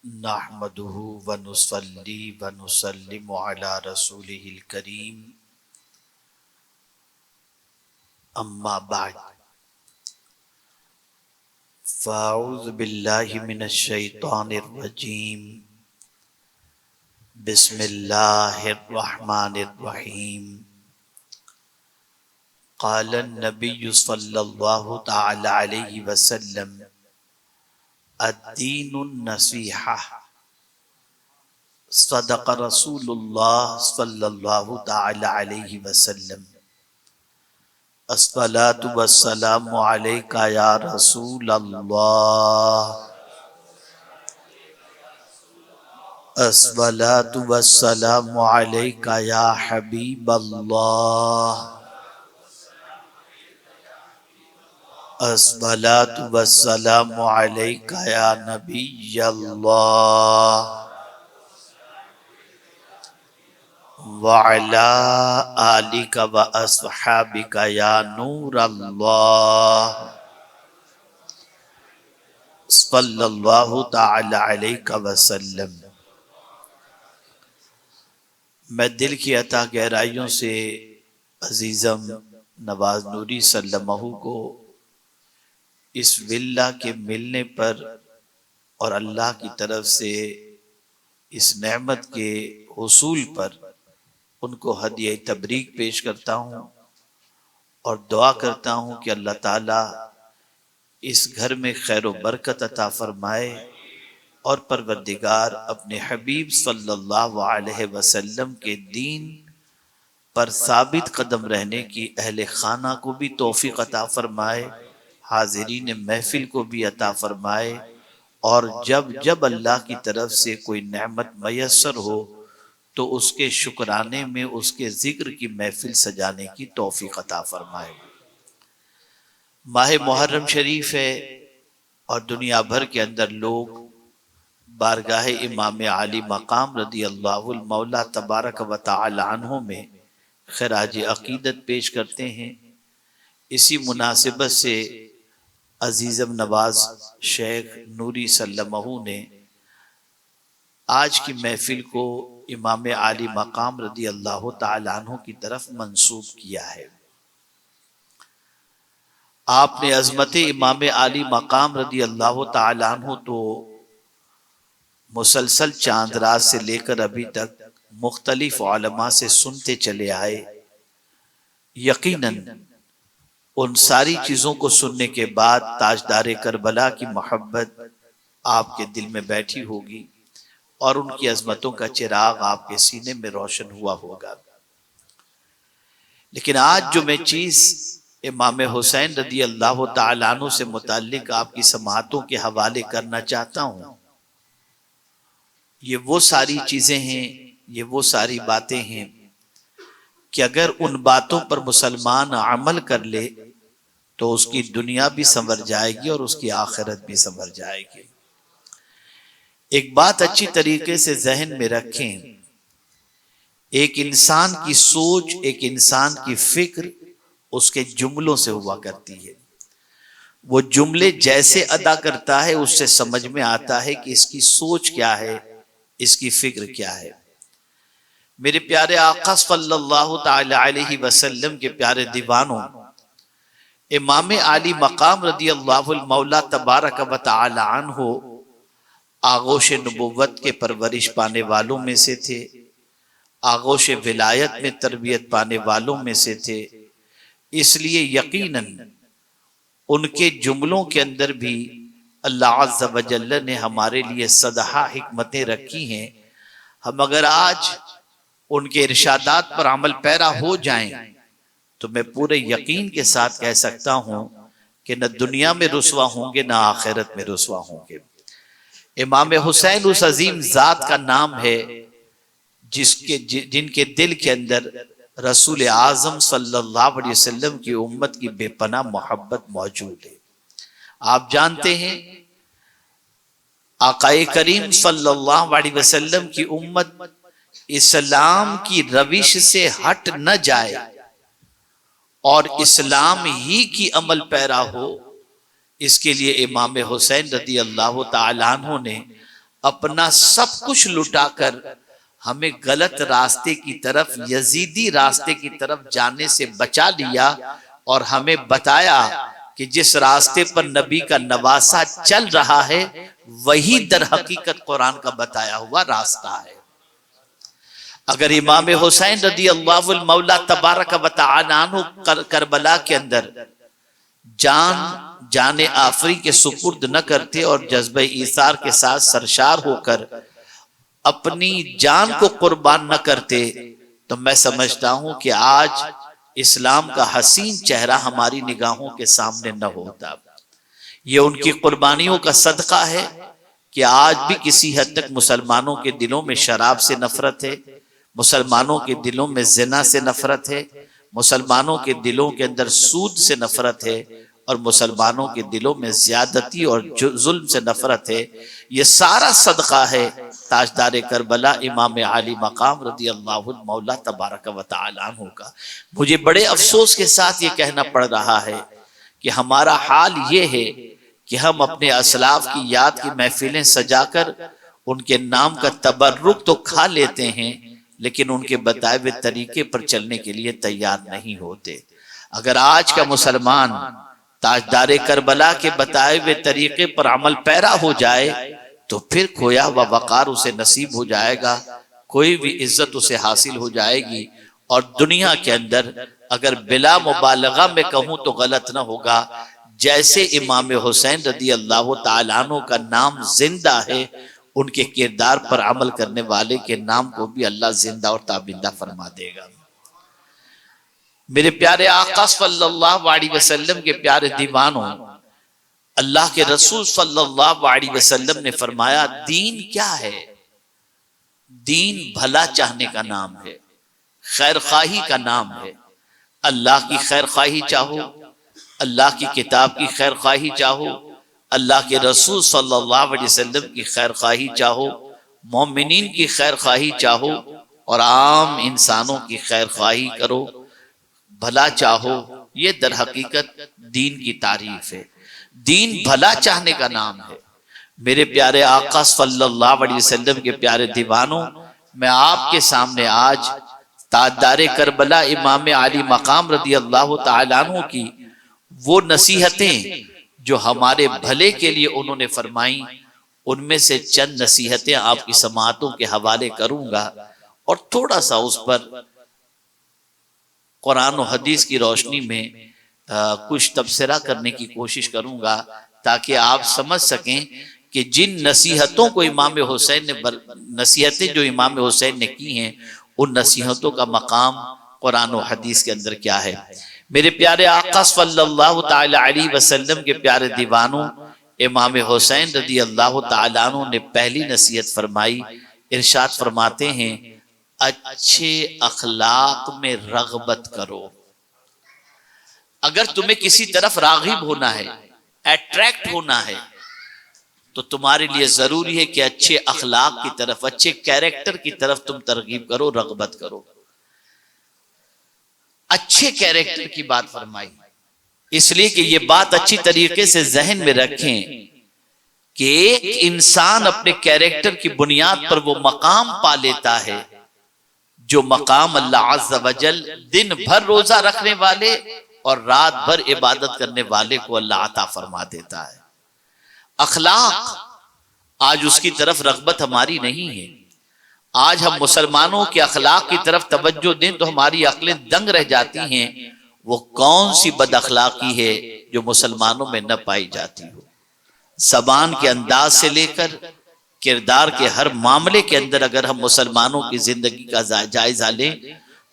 نحمده ونصلي ونسلم على رسوله الكريم اما بعد فاعوذ باللہ من الشیطان الرجیم بسم اللہ الرحمن الرحیم قال النبی صلی اللہ تعالی علیہ وسلم الدین النصیحہ صدق رسول اللہ صلی اللہ تعالی علیہ وسلم الصلاة والسلام علیکہ یا رسول اللہ الصلاة والسلام علیکہ یا حبیب اللہ الصلاة والسلام علیکہ یا نبی اللہ وعلا آلکہ واصحابکہ یا نور اللہ صلی اللہ تعالی علیہ وسلم۔ میں دل کی عطا گہرائیوں سے عزیزم نواز نوری صلی اللہ علیہ وسلم کو اس ولا کے ملنے پر اور اللہ کی طرف سے اس نعمت کے حصول پر ان کو ہدیہ تبریک پیش کرتا ہوں اور دعا کرتا ہوں کہ اللہ تعالیٰ اس گھر میں خیر و برکت عطا فرمائے اور پروردگار اپنے حبیب صلی اللہ علیہ وسلم کے دین پر ثابت قدم رہنے کی اہل خانہ کو بھی توفیق عطا فرمائے، حاضرین محفل کو بھی عطا فرمائے، اور جب اللہ کی طرف سے کوئی نعمت میسر ہو تو اس کے شکرانے میں اس کے ذکر کی محفل سجانے کی توفیق عطا فرمائے۔ ماہ محرم شریف ہے اور دنیا بھر کے اندر لوگ بارگاہ امام عالی مقام رضی اللہ المولا تبارک و تعالی عنہ میں خراج عقیدت پیش کرتے ہیں۔ اسی مناسبت سے عزیزم نواز شیخ نوری صلی اللہ علیہ وسلم نے آج کی محفل کو امام عالی مقام رضی اللہ تعالیٰ عنہ کی طرف منسوب کیا ہے۔ آپ نے عظمت امام عالی مقام رضی اللہ تعالیٰ عنہ تو مسلسل چاند رات سے لے کر ابھی تک مختلف علماء سے سنتے چلے آئے۔ یقیناً ان ساری چیزوں کو سننے کے بعد تاجدار کربلا کی محبت آپ کے دل میں بیٹھی ہوگی اور ان کی عظمتوں کا چراغ آپ کے سینے میں روشن ہوا ہوگا۔ لیکن آج جو میں چیز امام حسین رضی اللہ تعالیٰ عنہ سے متعلق آپ کی سماعتوں کے حوالے کرنا چاہتا ہوں، یہ وہ ساری چیزیں ہیں، یہ وہ ساری باتیں ہیں کہ اگر ان باتوں پر مسلمان عمل کر لے تو اس کی دنیا بھی سنور جائے گی اور اس کی آخرت بھی سنور جائے گی۔ ایک بات اچھی طریقے سے ذہن میں رکھیں، ایک انسان کی سوچ، ایک انسان کی فکر اس کے جملوں سے ہوا کرتی ہے۔ وہ جملے جیسے ادا کرتا ہے اس سے سمجھ میں آتا ہے کہ اس کی سوچ کیا ہے، اس کی فکر کیا ہے۔ میرے پیارے آقا صلی اللہ تعالی علیہ وسلم کے پیارے دیوانوں، امام عالی مقام رضی اللہ المولا تبارک و تعالی عنہ آغوش نبوت کے پرورش پانے والوں میں سے تھے، آغوش ولایت میں تربیت پانے والوں میں سے تھے، اس لیے یقیناً ان کے جملوں کے اندر بھی اللہ عز و جل نے ہمارے لیے صدہا حکمتیں رکھی ہیں۔ ہم اگر آج ان کے ارشادات پر عمل پیرا ہو جائیں تو میں پورے یقین کے ساتھ کہہ سکتا ہوں کہ نہ دنیا میں رسوا ہوں گے نہ آخرت میں رسوا ہوں گے۔ امام حسین اس عظیم ذات کا نام ہے جن کے دل کے اندر رسول اعظم صلی اللہ علیہ وسلم کی امت کی بے پناہ محبت موجود ہے۔ آپ جانتے ہیں آقا کریم صلی اللہ علیہ وسلم کی امت اسلام کی روش سے ہٹ نہ جائے اور اسلام ہی کی عمل پیرا ہو، اس کے لیے امام حسین رضی اللہ تعالیٰ عنہ نے اپنا سب کچھ لٹا کر ہمیں غلط راستے کی طرف، یزیدی راستے کی طرف جانے سے بچا لیا اور ہمیں بتایا کہ جس راستے پر نبی کا نواسہ چل رہا ہے وہی در حقیقت قرآن کا بتایا ہوا راستہ ہے۔ اگر امام حسین رضی اللہ المولا تبارک و تعالی عنہ کربلا کے اندر جان آفری کے سپرد نہ کرتے اور جذبہ ایثار کے ساتھ سرشار ہو کر اپنی جان کو قربان نہ کرتے تو میں سمجھتا ہوں کہ آج اسلام کا حسین چہرہ ہماری نگاہوں کے سامنے نہ ہوتا۔ یہ ان کی قربانیوں کا صدقہ ہے کہ آج بھی کسی حد تک مسلمانوں کے دلوں میں شراب سے نفرت ہے، مسلمانوں کے دلوں میں زنا سے نفرت ہے، مسلمانوں کے دلوں کے اندر سود سے نفرت ہے، اور مسلمانوں کے دلوں میں زیادتی اور ظلم سے نفرت ہے۔ یہ سارا صدقہ ہے تاجدار کربلا امام عالی مقام رضی اللہ مولا تبارک و تعالی عنہ کا۔ مجھے بڑے افسوس کے ساتھ یہ کہنا پڑ رہا ہے کہ ہمارا حال یہ ہے کہ ہم اپنے اسلاف کی یاد کی محفلیں سجا کر ان کے نام کا تبرک تو کھا لیتے ہیں، لیکن ان کے بتائے ہوئے طریقے پر چلنے کے لیے تیار نہیں ہوتے۔ اگر آج کا مسلمان تاجدار کربلا کے بتائے ہوئے طریقے پر عمل پیرا ہو جائے تو پھر کھویا ہوا وقار اسے نصیب ہو جائے گا، کوئی بھی عزت اسے حاصل ہو جائے گی، اور دنیا کے اندر اگر بلا مبالغہ میں کہوں تو غلط نہ ہوگا، جیسے امام حسین رضی اللہ تعالیٰ عنہ کا نام زندہ ہے، ان کے کردار پر عمل کرنے والے کے نام کو بھی اللہ زندہ اور تابندہ فرما دے گا۔ میرے پیارے آقا صلی اللہ علیہ وسلم کے پیارے دیوانوں، اللہ کے رسول صلی اللہ علیہ وسلم نے فرمایا دین کیا ہے؟ دین بھلا چاہنے کا نام ہے، خیر خواہی کا نام ہے۔ اللہ کی خیر خواہی چاہو، اللہ کی کتاب کی خیر خواہی چاہو، اللہ کے رسول صلی اللہ علیہ وسلم کی خیر خواہی چاہو، مومنین کی خیر خواہی چاہو، اور عام انسانوں کی خیر خواہی کرو، بھلا چاہو، یہ در حقیقت دین کی تعریف ہے۔ دین بھلا چاہنے کا نام ہے۔ میرے پیارے آقا صلی اللہ علیہ وسلم کے پیارے دیوانوں، میں آپ کے سامنے آج تاجدار کربلا امام علی مقام رضی اللہ تعالیٰ عنہ کی وہ نصیحتیں جو ہمارے بھلے کے لیے انہوں نے فرمائیں، ان میں سے چند نصیحتیں آپ کی سماعتوں کے حوالے کروں گا، اور تھوڑا سا اس پر قرآن و حدیث کی روشنی میں کچھ تبصرہ کرنے کی کوشش کروں گا، تاکہ آپ سمجھ سکیں کہ جن نصیحتوں کو امام حسین نے نصیحتیں جو امام حسین نے کی ہیں، ان نصیحتوں کا مقام قرآن و حدیث کے اندر کیا ہے۔ میرے پیارے آقا صلی اللہ تعالی علیہ وسلم کے پیارے دیوانوں، امام حسین رضی اللہ تعالیٰ عنہ نے پہلی نصیحت فرمائی، ارشاد فرماتے ہیں اچھے اخلاق میں رغبت کرو۔ اگر تمہیں کسی طرف راغب ہونا ہے، اٹریکٹ ہونا ہے، تو تمہارے لیے ضروری ہے کہ اچھے اخلاق کی طرف، اچھے کیریکٹر کی طرف تم ترغیب کرو، رغبت کرو۔ اچھے کیریکٹر کی بات فرمائی، اس لیے کہ یہ بات اچھی طریقے سے ذہن میں رکھیں کہ ایک انسان اپنے کیریکٹر کی بنیاد پر وہ مقام پا لیتا ہے جو مقام اللہ عز و جل دن بھر روزہ رکھنے والے اور رات بھر عبادت کرنے والے کو اللہ عطا فرما دیتا ہے۔ اخلاق، آج اس کی طرف رغبت ہماری نہیں ہے۔ آج ہم مسلمانوں کے اخلاق کی طرف توجہ دیں تو ہماری عقلیں دنگ رہ جاتی ہیں۔ وہ کون سی بد اخلاقی ہے جو مسلمانوں میں نہ پائی جاتی ہو؟ زبان کے انداز سے لے کر کردار کے ہر معاملے کے اندر اگر ہم مسلمانوں کی زندگی کا جائزہ لیں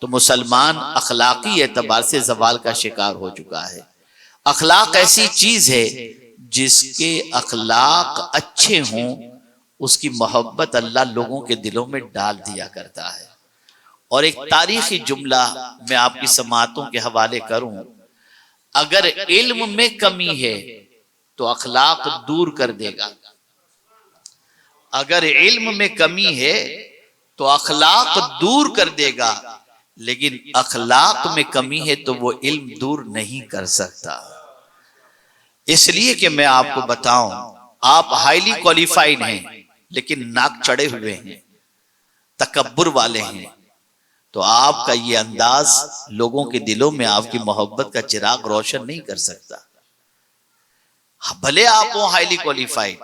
تو مسلمان اخلاقی اعتبار سے زوال کا شکار ہو چکا ہے۔ اخلاق ایسی چیز ہے جس کے اخلاق اچھے ہوں، اس کی محبت اللہ لوگوں کے دلوں میں ڈال دیا کرتا ہے۔ اور ایک تاریخی جملہ میں آپ کی سماعتوں کے حوالے کروں، اگر علم میں کمی ہے تو اخلاق دور کر دے گا، اگر علم میں کمی ہے تو اخلاق دور کر دے گا، لیکن اخلاق میں کمی ہے تو وہ علم دور نہیں کر سکتا۔ اس لیے کہ میں آپ کو بتاؤں، آپ ہائیلی کوالیفائڈ ہیں، لیکن ناک چڑھے ہوئے ہیں، تکبر والے ہیں، تو آپ کا یہ انداز لوگوں کے دلوں میں آپ کی محبت کا چراغ روشن نہیں کر سکتا، بھلے آپ وہ ہائیلی کوالیفائڈ۔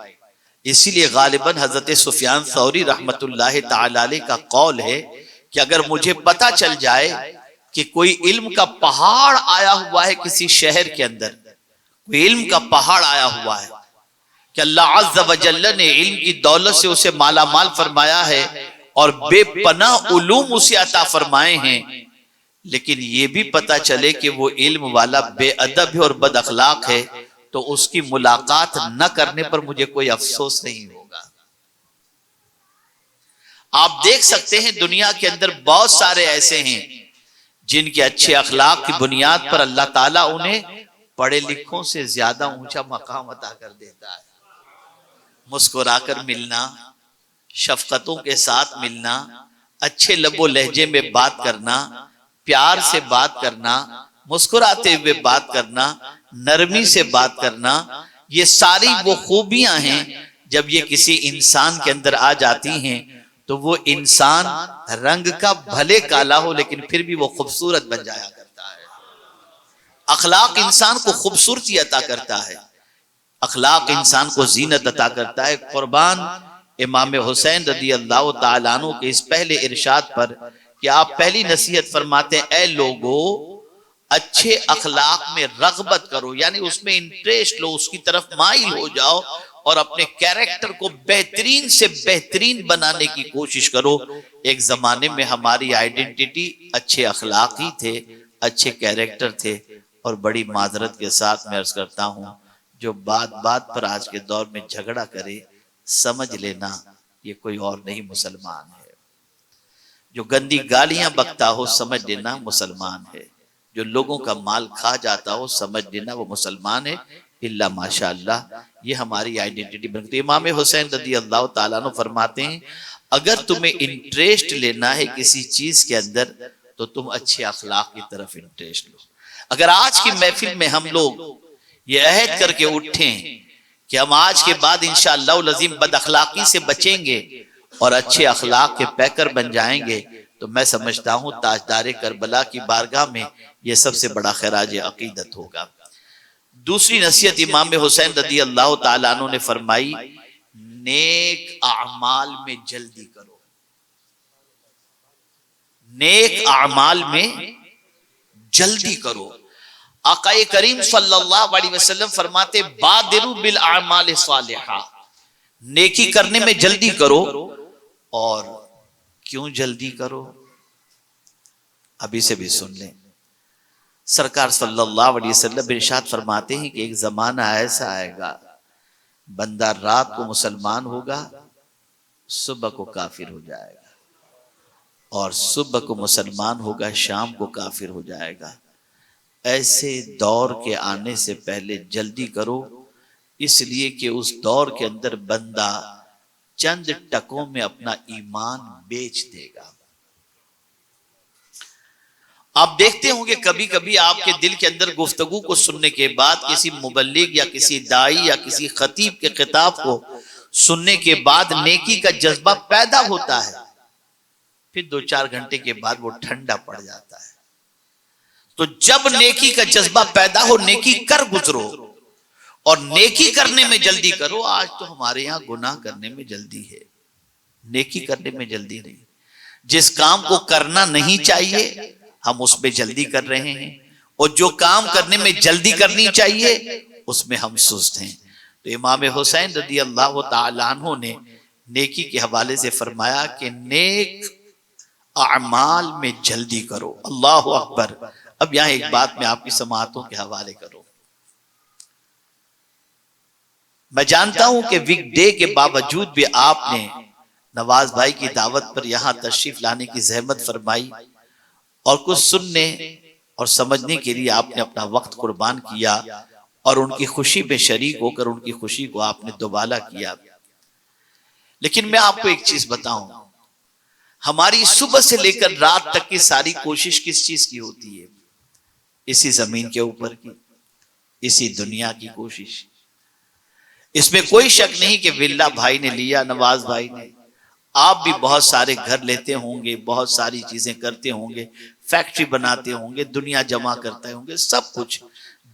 اسی لیے غالباً حضرت سفیان ثوری رحمت اللہ تعالی علیہ کا قول ہے کہ اگر مجھے پتا چل جائے کہ کوئی علم کا پہاڑ آیا ہوا ہے کسی شہر کے اندر، کوئی علم کا پہاڑ آیا ہوا ہے کہ اللہ عز و جل نے علم کی دولت سے اسے مالا مال فرمایا ہے اور بے پناہ علوم اسے عطا فرمائے ہیں، لیکن یہ بھی پتا چلے کہ وہ علم والا بے ادب ہے اور بد اخلاق ہے، تو اس کی ملاقات نہ کرنے پر مجھے کوئی افسوس نہیں ہوگا۔ آپ دیکھ سکتے ہیں دنیا کے اندر بہت سارے ایسے ہیں جن کے اچھے اخلاق کی بنیاد پر اللہ تعالیٰ انہیں پڑھے لکھوں سے زیادہ اونچا مقام عطا کر دیتا ہے۔ مسکرا کر ملنا، شفقتوں کے ساتھ ملنا، اچھے لب و لہجے میں بات کرنا، پیار سے بات کرنا، مسکراتے ہوئے بات کرنا، نرمی سے بات کرنا، یہ ساری وہ خوبیاں ہیں جب یہ کسی انسان کے اندر آ جاتی ہیں تو وہ انسان رنگ کا بھلے کالا ہو لیکن پھر بھی وہ خوبصورت بن جایا کرتا ہے۔ اخلاق انسان کو خوبصورتی عطا کرتا ہے، اخلاق انسان کو زینت عطا کرتا ہے۔ قربان امام حسین رضی اللہ تعالیٰ عنہ کے اس پہلے ارشاد پر کہ آپ پہلی نصیحت فرماتے ہیں، اے لوگو اچھے اخلاق میں رغبت کرو، یعنی اس میں انٹریسٹ لو، اس کی طرف مائل ہو جاؤ اور اپنے کیریکٹر کو بہترین سے بہترین بنانے کی کوشش کرو۔ ایک زمانے میں ہماری آئیڈینٹی اچھے اخلاق ہی تھے، اچھے کیریکٹر تھے، اور بڑی معذرت کے ساتھ میں عرض کرتا ہوں جو بات بات پر آج کے دور میں جھگڑا کرے، سمجھ لینا یہ کوئی اور نہیں مسلمان ہے۔ جو گندی گالیاں بکتا ہو سمجھ لینا مسلمان ہے، جو لوگوں کا مال کھا جاتا ہو سمجھ لینا وہ مسلمان ہے، اللہ ماشاءاللہ یہ ہماری آئیڈینٹی بنتی ہے۔ امام حسین رضی اللہ تعالیٰ عنہ فرماتے ہیں اگر تمہیں انٹریسٹ لینا ہے کسی چیز کے اندر تو تم اچھے اخلاق کی طرف انٹریسٹ لو۔ اگر آج کی محفل میں ہم لوگ یہ عہد کر کے اٹھیں کہ ہم آج کے بعد انشاءاللہ العظیم بد اخلاقی سے بچیں گے اور اچھے اخلاق کے پیکر بن جائیں گے، تو میں سمجھتا ہوں تاجدار کربلا کی بارگاہ میں یہ سب سے بڑا خراج عقیدت ہوگا۔ دوسری نصیحت امام حسین رضی اللہ تعالیٰ عنہ نے فرمائی، نیک اعمال میں جلدی کرو، نیک اعمال میں جلدی کرو۔ آقا کریم صلی اللہ علیہ وسلم فرماتے بادروا بالاعمال الصالحہ، نیکی کرنے میں جلدی کرو۔ اور کیوں جلدی کرو؟ ابھی سے بھی سن لیں۔ سرکار صلی اللہ علیہ وسلم ارشاد فرماتے ہیں کہ ایک زمانہ ایسا آئے گا بندہ رات کو مسلمان ہوگا، صبح کو کافر ہو جائے گا، اور صبح کو مسلمان ہوگا، شام کو کافر ہو جائے گا۔ ایسے دور کے آنے سے پہلے جلدی کرو، اس لیے کہ اس دور کے اندر بندہ چند ٹکوں میں اپنا ایمان بیچ دے گا۔ آپ دیکھتے ہوں کہ کبھی کبھی آپ کے دل کے اندر گفتگو کو سننے کے بعد کسی مبلغ یا کسی داعی یا کسی خطیب کے خطاب کو سننے کے بعد نیکی کا جذبہ پیدا ہوتا ہے، پھر 2-4 گھنٹے کے بعد وہ ٹھنڈا پڑ جاتا ہے۔ تو جب نیکی کا جذبہ پیدا ہو نیکی کر گزرو، اور نیکی کرنے میں جلدی کرو۔ آج تو ہمارے ہاں گناہ کرنے میں جلدی ہے، نیکی کرنے میں جلدی نہیں۔ جس کام کو کرنا نہیں چاہیے ہم اس میں جلدی کر رہے ہیں، اور جو کام کرنے میں جلدی کرنی چاہیے اس میں ہم سست ہیں۔ تو امام حسین رضی اللہ تعالیٰ عنہ نے نیکی کے حوالے سے فرمایا کہ نیک اعمال میں جلدی کرو۔ اللہ اکبر۔ اب یہاں ایک بات میں آپ کی سماعتوں کے حوالے کروں۔ میں جانتا ہوں کہ ویک ڈے کے باوجود بھی آپ نے نواز بھائی کی دعوت پر یہاں تشریف لانے کی زحمت فرمائی اور کچھ سننے اور سمجھنے کے لیے آپ نے اپنا وقت قربان کیا، اور ان کی خوشی میں شریک ہو کر ان کی خوشی کو آپ نے دوبالا کیا۔ لیکن میں آپ کو ایک چیز بتاؤں، ہماری صبح سے لے کر رات تک کی ساری کوشش کس چیز کی ہوتی ہے؟ اسی زمین کے اوپر کی، اسی دنیا کی کوشش۔ اس میں کوئی شک نہیں کہ ولا بھائی نے لیا، نواز بھائی نے، آپ بھی بہت سارے گھر لیتے ہوں گے، بہت ساری چیزیں کرتے ہوں گے، فیکٹری بناتے ہوں گے، دنیا جمع کرتے ہوں گے، سب کچھ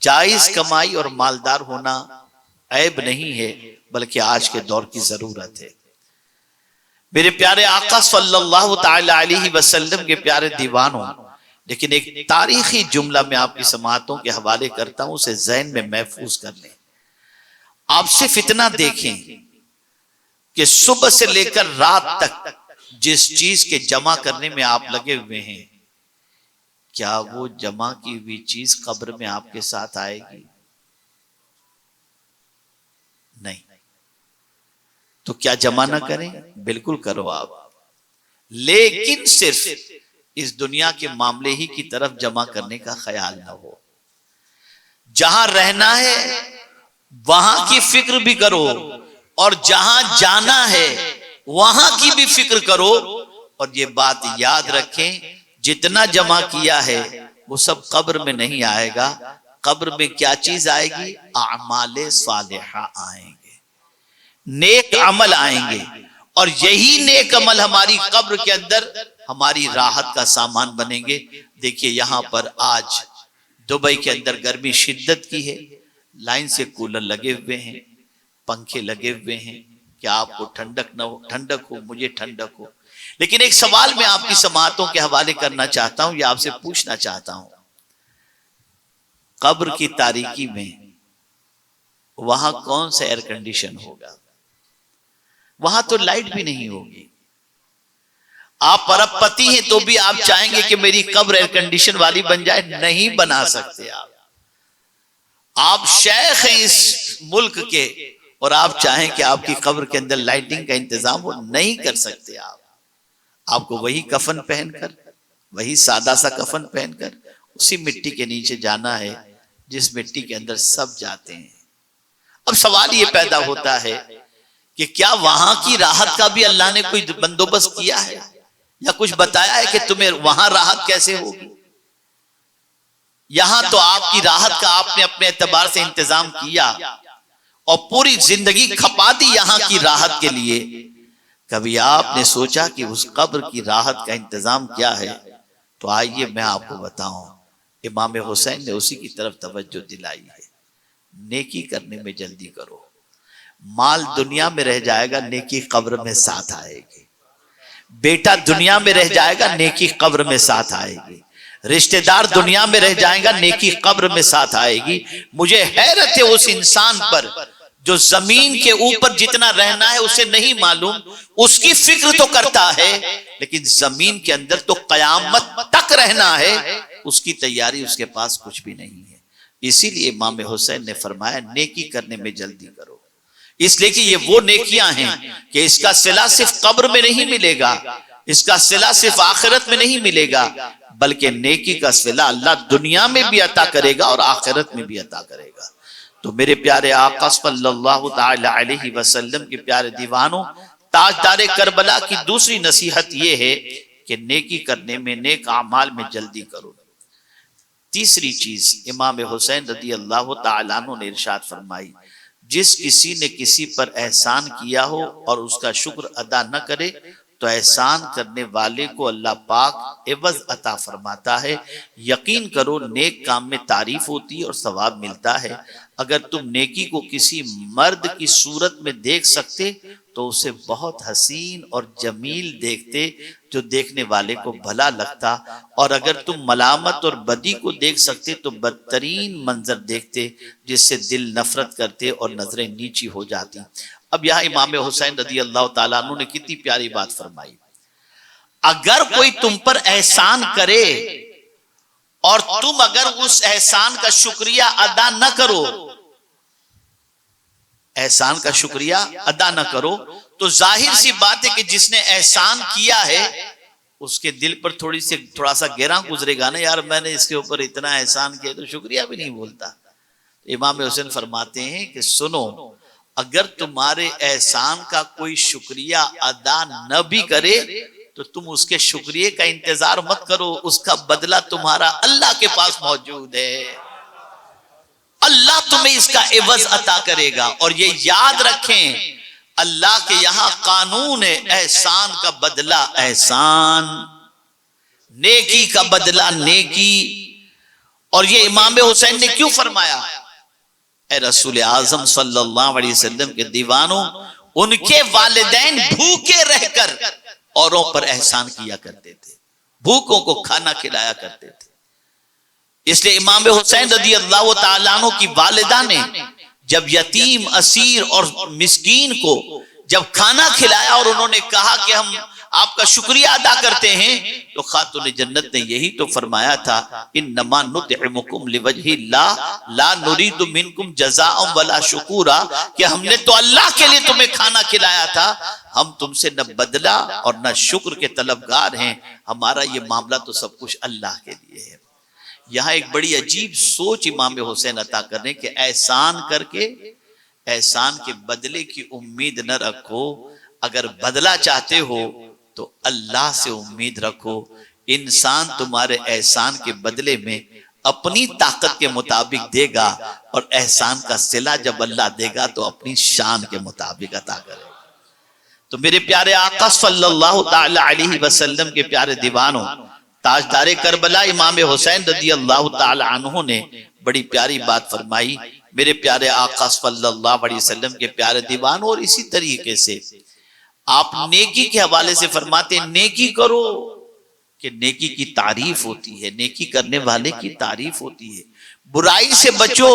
جائز کمائی اور مالدار ہونا عیب نہیں ہے، بلکہ آج کے دور کی ضرورت ہے۔ میرے پیارے آقا صلی اللہ تعالی علیہ وسلم کے پیارے دیوانوں، لیکن ایک تاریخی جملہ میں آپ کی سماعتوں کے حوالے کرتا ہوں، اسے ذہن میں محفوظ کر لیں۔ آپ صرف اتنا دیکھیں کہ صبح سے لے کر رات تک جس چیز کے جمع کرنے میں آپ لگے ہوئے ہیں، کیا وہ جمع کی ہوئی چیز قبر میں آپ کے ساتھ آئے گی؟ نہیں۔ تو کیا جمع نہ کریں؟ بالکل کرو آپ، لیکن صرف اس دنیا کے معاملے ہی کی طرف جمع کرنے کا خیال نہ ہو۔ جہاں رہنا ہے وہاں کی فکر بھی کرو، اور جہاں جانا ہے وہاں کی بھی فکر کرو، اور یہ بات یاد رکھیں جتنا جمع کیا ہے وہ سب قبر میں نہیں آئے گا۔ قبر میں کیا چیز آئے گی؟ اعمال صالحہ آئیں گے، نیک عمل آئیں گے، اور یہی نیک عمل ہماری قبر کے اندر ہماری راحت کا سامان بنیں گے۔ دیکھیے یہاں پر آج دبئی کے اندر گرمی شدت کی ہے، لائن سے کولر لگے ہوئے ہیں، پنکھے لگے ہوئے ہیں کہ آپ کو ٹھنڈک نہ ہو، ٹھنڈک ہو، مجھے ٹھنڈک ہو۔ لیکن ایک سوال میں آپ کی سماعتوں کے حوالے کرنا چاہتا ہوں، یا آپ سے پوچھنا چاہتا ہوں، قبر کی تاریکی میں وہاں کون سا ایئر کنڈیشن ہوگا؟ وہاں تو لائٹ بھی نہیں ہوگی۔ آپ ارب پتی ہیں تو بھی آپ چاہیں گے کہ میری قبر ایئر کنڈیشن والی بن جائے، نہیں بنا سکتے آپ۔ آپ شیخ ہیں اس ملک کے اور آپ چاہیں کہ آپ کی قبر کے اندر لائٹنگ کا انتظام ہو، نہیں کر سکتے آپ کو وہی کفن پہن کر، وہی سادہ سا کفن پہن کر اسی مٹی کے نیچے جانا ہے جس مٹی کے اندر سب جاتے ہیں۔ اب سوال یہ پیدا ہوتا ہے کہ کیا وہاں کی راحت کا بھی اللہ نے کوئی بندوبست کیا ہے، یا کچھ بتایا ہے کہ تمہیں وہاں راحت کیسے ہوگی؟ یہاں تو آپ کی راحت کا آپ نے اپنے اعتبار سے انتظام کیا اور پوری زندگی کھپا دی یہاں کی راحت کے لیے، کبھی آپ نے سوچا کہ اس قبر کی راحت کا انتظام کیا ہے؟ تو آئیے میں آپ کو بتاؤں۔ امام حسین نے اسی کی طرف توجہ دلائی ہے، نیکی کرنے میں جلدی کرو، مال دنیا میں رہ جائے گا، نیکی قبر میں ساتھ آئے گی، بیٹا دنیا میں رہ جائے گا، نیکی قبر میں ساتھ آئے گی، رشتہ دار دنیا میں رہ جائیں گا، نیکی قبر میں ساتھ آئے گی۔ مجھے حیرت ہے اس انسان پر جو زمین کے اوپر جتنا رہنا ہے اسے نہیں معلوم، اس کی فکر تو کرتا ہے، لیکن زمین کے اندر تو قیامت تک رہنا ہے، اس کی تیاری اس کے پاس کچھ بھی نہیں ہے۔ اسی لیے امام حسین نے فرمایا نیکی کرنے میں جلدی کرو، اس لیے کہ یہ وہ نیکیاں ہیں کہ اس کا صلہ صرف قبر میں نہیں ملے گا، اس کا صلہ صرف آخرت میں نہیں ملے گا، بلکہ نیکی کا صلہ اللہ دنیا میں بھی عطا کرے گا اور آخرت میں بھی عطا کرے گا۔ تو میرے پیارے آقا صلی اللہ تعالی علیہ وسلم کے پیارے دیوانوں، تاجدار کربلا کی دوسری نصیحت یہ ہے کہ نیکی کرنے میں، نیک اعمال میں جلدی کرو۔ تیسری چیز امام حسین رضی اللہ تعالیٰ عنہ نے ارشاد فرمائی، جس کسی نے کسی پر احسان کیا ہو اور اس کا شکر ادا نہ کرے تو احسان کرنے والے کو اللہ پاک عوض عطا فرماتا ہے۔ یقین کرو نیک کام میں تعریف ہوتی ہے اور ثواب ملتا ہے۔ اگر تم نیکی کو کسی مرد کی صورت میں دیکھ سکتے تو اسے بہت حسین اور جمیل دیکھتے جو دیکھنے والے کو بھلا لگتا، اور اگر تم ملامت اور بدی کو دیکھ سکتے تو بدترین منظر دیکھتے جس سے دل نفرت کرتے اور نظریں نیچی ہو جاتی۔ اب یہاں امام حسین رضی اللہ تعالیٰ عنہ نے کتنی پیاری بات فرمائی، اگر کوئی تم پر احسان کرے اور تم اگر اس احسان کا شکریہ ادا نہ کرو، احسان کا شکریہ ادا نہ کرو، تو ظاہر سی بات ہے کہ جس نے احسان کیا ہے اس کے دل پر تھوڑا سا گہرا گزرے گا نا، یار میں نے اس کے اوپر اتنا احسان کیا تو شکریہ بھی نہیں بولتا۔ امام حسین فرماتے ہیں کہ سنو، اگر تمہارے احسان کا کوئی شکریہ ادا نہ بھی کرے تو تم اس کے شکریہ کا انتظار مت کرو، اس کا بدلہ تمہارا اللہ کے پاس موجود ہے۔ اللہ تمہیں اس کا عوض عطا کرے گا. اور یہ یاد رکھیں اللہ کے یہاں قانون ہے احسان کا بدلہ احسان، نیکی کا بدلہ نیکی. اور یہ امام حسین نے کیوں فرمایا؟ اے رسول اعظم صلی اللہ علیہ وسلم کے دیوانوں، ان کے والدین بھوکے رہ کر اوروں پر احسان کیا کرتے تھے، بھوکوں کو کھانا کھلایا کرتے تھے. اس لیے امام حسین رضی اللہ تعالیٰ عنہ کی والدہ نے جب یتیم اسیر اور مسکین کو جب کھانا کھلایا اور انہوں نے کہا کہ ہم آپ کا شکریہ ادا کرتے ہیں، تو خاتون جنت نے یہی تو فرمایا تھا انما نطعمکم لوجہ اللہ لا نرید منکم جزاء ولا شکورا، کہ ہم نے تو اللہ کے لیے تمہیں کھانا کھلایا تھا، ہم تم سے نہ بدلہ اور نہ شکر کے طلبگار ہیں، ہمارا یہ معاملہ تو سب کچھ اللہ کے لیے ہے. یہاں ایک بڑی عجیب سوچ امام حسین عطا کرنے کہ احسان کر کے احسان کے بدلے کی امید نہ رکھو، اگر بدلہ چاہتے ہو تو اللہ سے امید رکھو. انسان تمہارے احسان کے بدلے میں اپنی طاقت کے مطابق دے گا، اور احسان کا صلہ جب اللہ دے گا تو اپنی شان کے مطابق عطا کرے گا. تو میرے پیارے آقا صلی اللہ تعالی علیہ وسلم کے پیارے دیوانوں، تاجدار کربلا امام حسین رضی اللہ تعالی عنہ نے بڑی پیاری بات فرمائی. میرے پیارے آقا صلی اللہ علیہ وسلم کے پیارے دیوانوں، اور اسی طریقے سے آپ نیکی کے حوالے سے فرماتے ہیں نیکی کرو، کہ نیکی کی تعریف ہوتی ہے، نیکی کرنے والے کی تعریف ہوتی ہے. برائی سے بچو،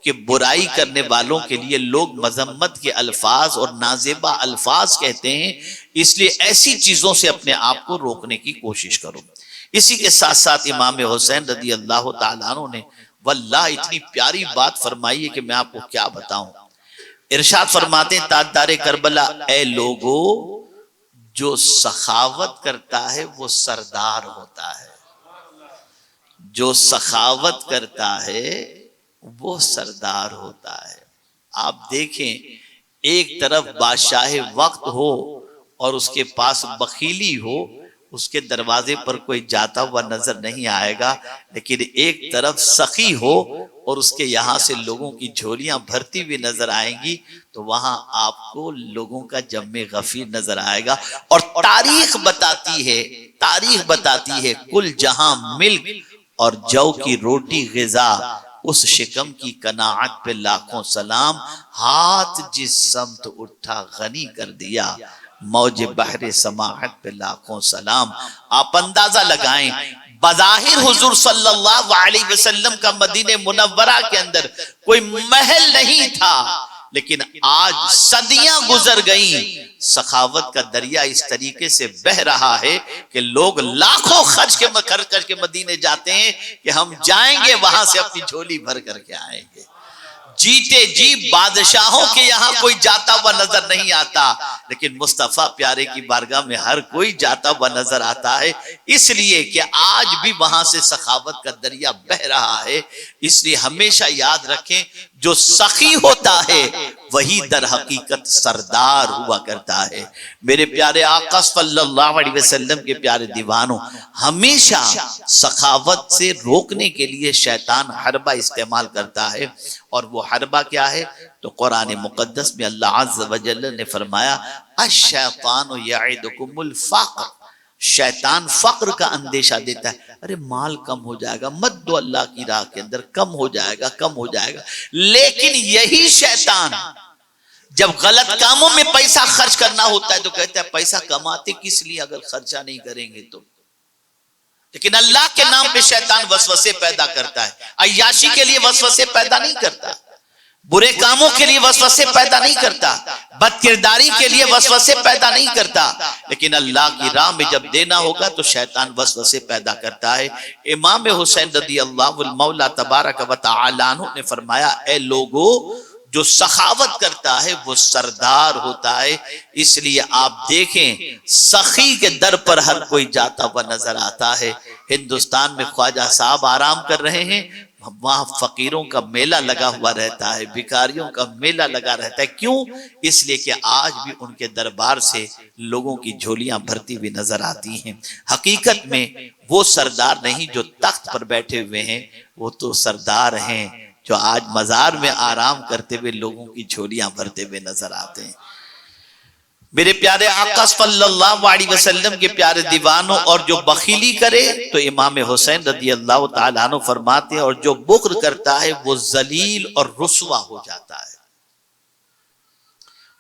کہ برائی کرنے والوں کے لیے لوگ مذمت کے الفاظ اور نازیبا الفاظ کہتے ہیں، اس لیے ایسی چیزوں سے اپنے آپ کو روکنے کی کوشش کرو. اسی کے ساتھ ساتھ امام حسین رضی اللہ تعالیٰ عنہ نے واللہ اتنی پیاری بات فرمائی ہے کہ میں آپ کو کیا بتاؤں. ارشاد فرماتے ہیں تاجدار کربلا، اے لوگو جو سخاوت کرتا ہے وہ سردار ہوتا ہے، جو سخاوت کرتا ہے وہ سردار ہوتا ہے. آپ دیکھیں ایک طرف بادشاہ وقت ہو اور اس کے پاس بخیلی ہو، اس کے دروازے پر کوئی جاتا ہوا نظر نہیں آئے گا، لیکن ایک طرف سخی ہو اور اس کے یہاں سے لوگوں کی جھولیاں بھرتی ہوئی نظر آئیں گی، تو وہاں آپ کو لوگوں کا جمع غفیر نظر آئے گا. اور تاریخ بتاتی ہے کل جہاں ملک اور جو کی روٹی غذا، اس شکم کی قناعت پہ لاکھوں سلام، ہاتھ جس سمت اٹھا غنی کر دیا، موج بحر سماحت پہ لاکھوں سلام. آپ اندازہ لگائیں بظاہر حضور صلی اللہ علیہ وسلم کا مدینہ منورہ کے اندر کوئی محل نہیں تھا، لیکن آج صدیاں گزر گئیں، سخاوت کا دریا اس طریقے سے بہ رہا ہے کہ لوگ لاکھوں خرچ کر کے مدینے جاتے ہیں کہ ہم جائیں گے وہاں سے اپنی جھولی بھر کر کے آئیں گے. جیتے جی بادشاہوں کے یہاں کوئی جاتا ہوا نظر نہیں آتا، لیکن مصطفیٰ پیارے کی بارگاہ میں ہر کوئی جاتا ہوا نظر آتا ہے، اس لیے کہ آج بھی وہاں سے سخاوت کا دریا بہ رہا ہے. اس لیے ہمیشہ یاد رکھیں جو سخی ہوتا ہے وہی در حقیقت سردار ہوا کرتا ہے. میرے پیارے آقا صلی اللہ علیہ وسلم کے پیارے دیوانوں، ہمیشہ سخاوت سے روکنے کے لیے شیطان حربہ استعمال کرتا ہے. اور وہ حربہ کیا ہے؟ تو قرآن مقدس میں اللہ عز و جل نے فرمایا الشیطان یعدکم الفقر، شیطان فقر کا اندیشہ دیتا ہے. ارے مال کم ہو جائے گا، مت دو اللہ کی راہ کے اندر، کم ہو جائے گا. لیکن یہی شیطان جب غلط کاموں میں پیسہ خرچ کرنا ہوتا ہے تو کہتا ہے پیسہ کماتے کس لیے اگر خرچہ نہیں کریں گے تو. لیکن اللہ کے نام پہ شیطان وسوسے پیدا کرتا ہے، عیاشی کے لیے وسوسے پیدا نہیں کرتا، برے کاموں کے لیے وسوسے پیدا نہیں کرتا، بد کرداری کے لیے وسوسے پیدا نہیں کرتا، لیکن اللہ کی راہ میں جب دینا ہوگا تو شیطان وسوسے پیدا کرتا ہے. امام حسین رضی اللہ المولا تبارک و تعالی عنہ نے فرمایا اے لوگو جو سخاوت کرتا ہے وہ سردار ہوتا ہے. اس لیے آپ دیکھیں سخی کے در پر ہر کوئی جاتا ہوا نظر آتا ہے. ہندوستان میں خواجہ صاحب آرام کر رہے ہیں، وہاں فقیروں کا میلہ لگا ہوا رہتا ہے، بھکاریوں کا میلہ لگا رہتا ہے. کیوں؟ اس لیے کہ آج بھی ان کے دربار سے لوگوں کی جھولیاں بھرتی ہوئی نظر آتی ہیں. حقیقت میں وہ سردار نہیں جو تخت پر بیٹھے ہوئے ہیں، وہ تو سردار ہیں جو آج مزار میں آرام کرتے ہوئے لوگوں کی جھولیاں بھرتے ہوئے نظر آتے ہیں۔ میرے پیارے آقا صلی اللہ علیہ وسلم کے پیارے دیوانوں، اور جو بخیلی کرے تو امام حسین رضی اللہ تعالیٰ عنہ فرماتے ہیں اور جو بخل کرتا ہے وہ ذلیل اور رسوا ہو جاتا ہے۔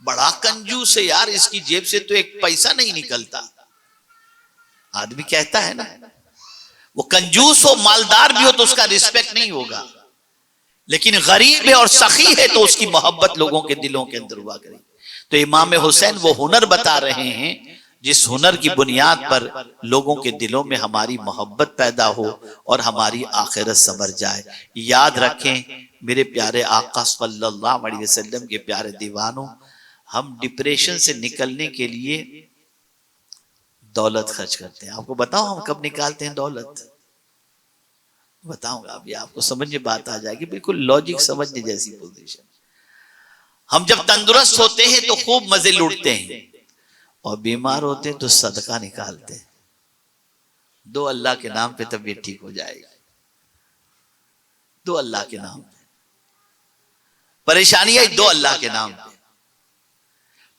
بڑا کنجوس ہے یار، اس کی جیب سے تو ایک پیسہ نہیں نکلتا، آدمی کہتا ہے نا۔ وہ کنجوس ہو، مالدار بھی ہو تو اس کا رسپیکٹ نہیں ہوگا، لیکن غریب ہے اور سخی ہے تو اس کی محبت لوگوں کے دلوں کے اندر ہوا کرے۔ تو امام حسین وہ ہنر بتا رہے ہیں جس ہنر کی بنیاد پر لوگوں کے دلوں میں ہماری محبت پیدا ہو اور ہماری آخرت سنور جائے۔ یاد رکھیں میرے پیارے آقا صلی اللہ علیہ وسلم کے پیارے دیوانوں، ہم ڈپریشن سے نکلنے کے لیے دولت خرچ کرتے ہیں۔ آپ کو بتاؤں ہم کب نکالتے ہیں دولت؟ بتاؤں گا، ابھی آپ کو سمجھنے بات آ جائے گی، بالکل لاجک سمجھنے جیسی پوزیشن۔ ہم جب تندرست ہوتے ہیں تو خوب مزے لوٹتے ہیں، اور بیمار ہوتے ہیں تو صدقہ نکالتے ہیں۔ دو اللہ کے نام پہ طبیعت ٹھیک ہو جائے گی، دو اللہ کے نام پہ پریشانی ہے، دو اللہ کے نام پہ۔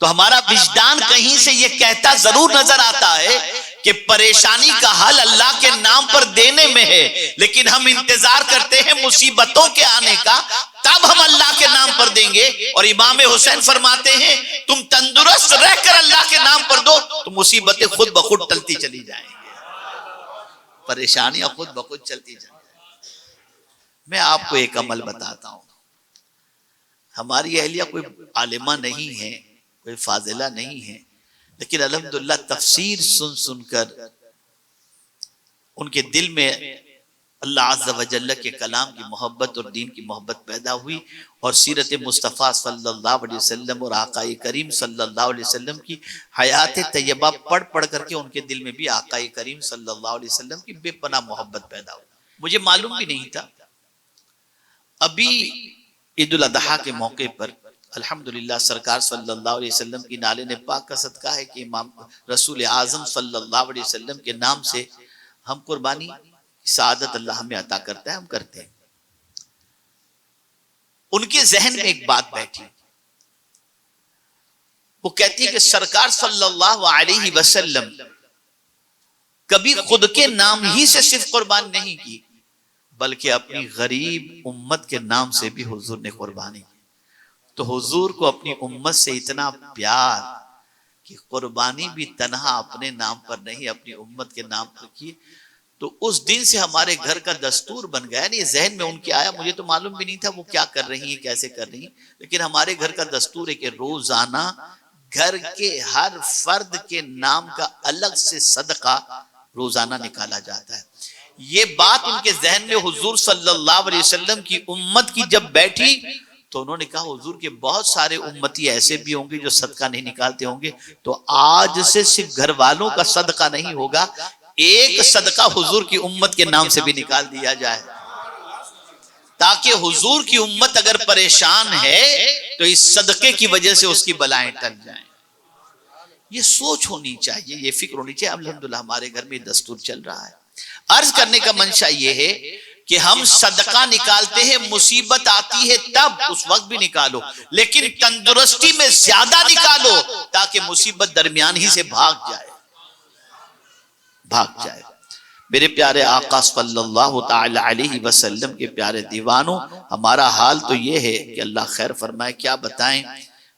تو ہمارا وجدان کہیں سے یہ کہتا ضرور نظر آتا ہے کہ پریشانی کا حل اللہ کے نام پر دینے میں ہے، لیکن ہم انتظار کرتے ہیں مصیبتوں کے آنے کا، تب ہم اللہ کے نام پر دیں گے۔ اور امام حسین فرماتے ہیں تم تندرست رہ کر اللہ کے نام پر دو تو مصیبتیں خود بخود ٹلتی چلی جائیں گے، پریشانیاں خود بخود چلتی جائیں گے۔ میں آپ کو ایک عمل بتاتا ہوں۔ ہماری اہلیہ کوئی عالمہ نہیں ہے، کوئی فاضلہ نہیں ہے، لیکن الحمدللہ تفسیر سن سن کر ان کے دل میں اللہ عز و جل کے کلام کی محبت اور دین کی محبت پیدا ہوئی، اور سیرت مصطفیٰ صلی اللہ علیہ وسلم اور آقا کریم صلی اللہ علیہ وسلم کی حیات طیبہ پڑھ پڑھ کر کے ان کے دل میں بھی آقا کریم صلی اللہ علیہ وسلم کی بے پناہ محبت پیدا ہوئی۔ مجھے معلوم بھی نہیں تھا۔ ابھی عید الاضحیٰ کے موقع پر الحمدللہ سرکار صلی اللہ علیہ وسلم کی نالے پاک کا صدقہ ہے کہ امام رسول اعظم صلی اللہ علیہ وسلم کے نام سے ہم قربانی سعادت اللہ ہمیں عطا کرتا ہے، ہم کرتے ہیں۔ ان کے ذہن میں ایک بات بیٹھی، وہ کہتی ہے کہ سرکار صلی اللہ علیہ وسلم کبھی خود کے نام ہی سے صرف قربانی نہیں کی، بلکہ اپنی غریب امت کے نام سے بھی حضور نے قربانی کی۔ تو حضور کو اپنی امت سے اتنا پیار کہ قربانی بھی تنہا اپنے نام پر نہیں، اپنی امت کے نام پر کی۔ تو اس دن سے ہمارے گھر کا دستور بن گیا، نہیں ذہن میں ان کے آیا، مجھے تو معلوم بھی نہیں تھا وہ کیا کر رہی ہیں، کیسے کر رہی ہیں، لیکن ہمارے گھر کا دستور ہے کہ روزانہ گھر کے ہر فرد کے نام کا الگ سے صدقہ روزانہ نکالا جاتا ہے۔ یہ بات ان کے ذہن میں حضور صلی اللہ علیہ وسلم کی امت کی جب بیٹھی تو انہوں نے کہا حضور کے بہت سارے امتی ایسے بھی ہوں گے جو صدقہ نہیں نکالتے ہوں گے، تو آج سے صرف گھر والوں کا صدقہ نہیں ہوگا، ایک صدقہ حضور کی امت کے نام سے بھی نکال دیا جائے، تاکہ حضور کی امت اگر پریشان ہے تو اس صدقے کی وجہ سے اس کی بلائیں ٹل جائیں۔ یہ سوچ ہونی چاہیے، یہ فکر ہونی چاہیے۔ الحمدللہ ہمارے گھر میں دستور چل رہا ہے۔ عرض کرنے کا منشا یہ ہے کہ ہم صدقہ نکالتے ہیں، مصیبت آتی ہے تب اس وقت بھی نکالو، لیکن تندرستی میں زیادہ نکالو تاکہ مصیبت درمیان ہی سے بھاگ جائے۔ میرے پیارے آقا صلی اللہ تعالی علیہ وسلم کے پیارے دیوانوں، ہمارا حال تو یہ ہے کہ اللہ خیر فرمائے، کیا بتائیں،